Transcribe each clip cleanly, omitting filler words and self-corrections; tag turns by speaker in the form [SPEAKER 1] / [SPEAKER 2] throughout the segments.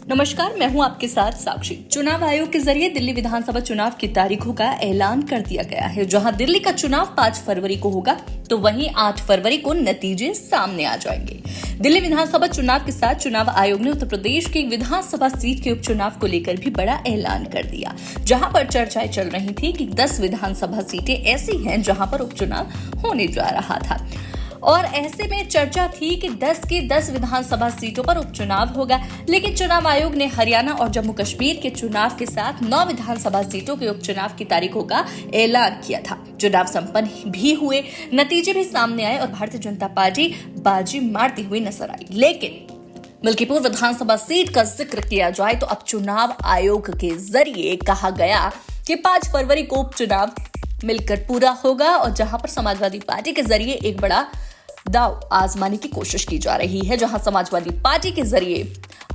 [SPEAKER 1] नमस्कार, मैं हूं आपके साथ साक्षी। चुनाव आयोग के जरिए दिल्ली विधानसभा चुनाव की तारीखों का ऐलान कर दिया गया है। जहां दिल्ली का चुनाव 5 फरवरी को होगा, तो वहीं 8 फरवरी को नतीजे सामने आ जाएंगे। दिल्ली विधानसभा चुनाव के साथ चुनाव आयोग ने उत्तर प्रदेश की विधानसभा सीट के उपचुनाव को लेकर भी बड़ा ऐलान कर दिया, जहां पर चर्चाएं चल रही थी कि 10 विधानसभा सीटें ऐसी हैं जहां पर उपचुनाव होने जा रहा था। और ऐसे में चर्चा थी कि 10 की 10 विधानसभा सीटों पर उपचुनाव होगा, लेकिन चुनाव आयोग ने हरियाणा और जम्मू कश्मीर के चुनाव के साथ 9 विधानसभा सीटों के उपचुनाव की तारीखों का ऐलान किया था। चुनाव संपन्न भी हुए, नतीजे भी सामने आए और भारतीय जनता पार्टी बाजी मारती हुई नजर आई। लेकिन मलकीपुर विधानसभा सीट का जिक्र किया जाए तो अब चुनाव आयोग के जरिए कहा गया कि 5 फरवरी को उपचुनाव मिलकर पूरा होगा, और जहां पर समाजवादी पार्टी के जरिए एक बड़ा दांव आजमाने की कोशिश की जा रही है। जहां समाजवादी पार्टी के जरिए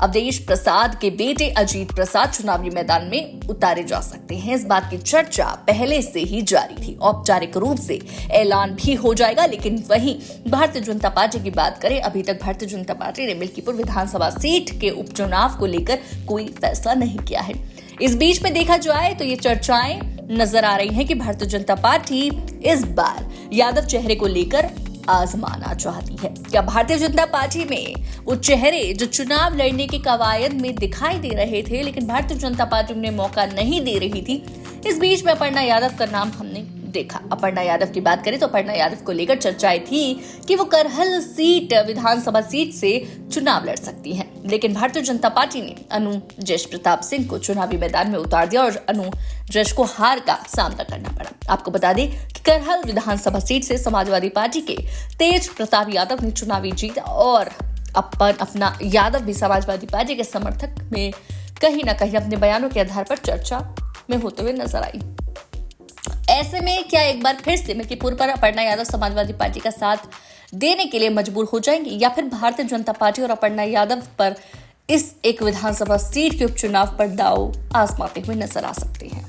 [SPEAKER 1] अवधेश प्रसाद के बेटे अजीत प्रसाद चुनावी मैदान में उतारे जा सकते हैं, इस बात की चर्चा पहले से ही जारी थी। औपचारिक रूप से ऐलान भी हो जाएगा, लेकिन वहीं भारतीय जनता पार्टी की बात करें, अभी तक भारतीय जनता पार्टी ने मलकीपुर विधानसभा सीट के उपचुनाव को लेकर कोई फैसला नहीं किया है। इस बीच में देखा जाए तो ये चर्चाएं नजर आ रही हैं कि भारतीय जनता पार्टी इस बार यादव चेहरे को लेकर आजमाना चाहती है। क्या भारतीय जनता पार्टी में वो चेहरे जो चुनाव लड़ने की कवायद में दिखाई दे रहे थे, लेकिन भारतीय जनता पार्टी उन्हें मौका नहीं दे रही थी। इस बीच में अपर्णा यादव का नाम हमने देखा। अपर्णा यादव की बात करें तो अपर्णा यादव को लेकर चर्चाएं थी कि वो करहल सीट विधानसभा सीट से चुनाव लड़ सकती हैं, लेकिन भारतीय जनता पार्टी ने अनु जश प्रताप सिंह को चुनावी मैदान में उतार दिया और अनु जश को हार का सामना करना पड़ा। आपको बता दें कि करहल विधानसभा सीट से समाजवादी पार्टी के तेज प्रताप यादव ने चुनावी जीत और अपना यादव भी समाजवादी पार्टी के समर्थक में कहीं ना कहीं अपने बयानों के आधार पर चर्चा में होते हुए नजर आई। ऐसे में क्या एक बार फिर से मलकीपुर पर अपर्णा यादव समाजवादी पार्टी का साथ देने के लिए मजबूर हो जाएंगी, या फिर भारतीय जनता पार्टी और अपर्णा यादव पर इस एक विधानसभा सीट के उपचुनाव पर दांव आजमाते हुए नजर आ सकते हैं?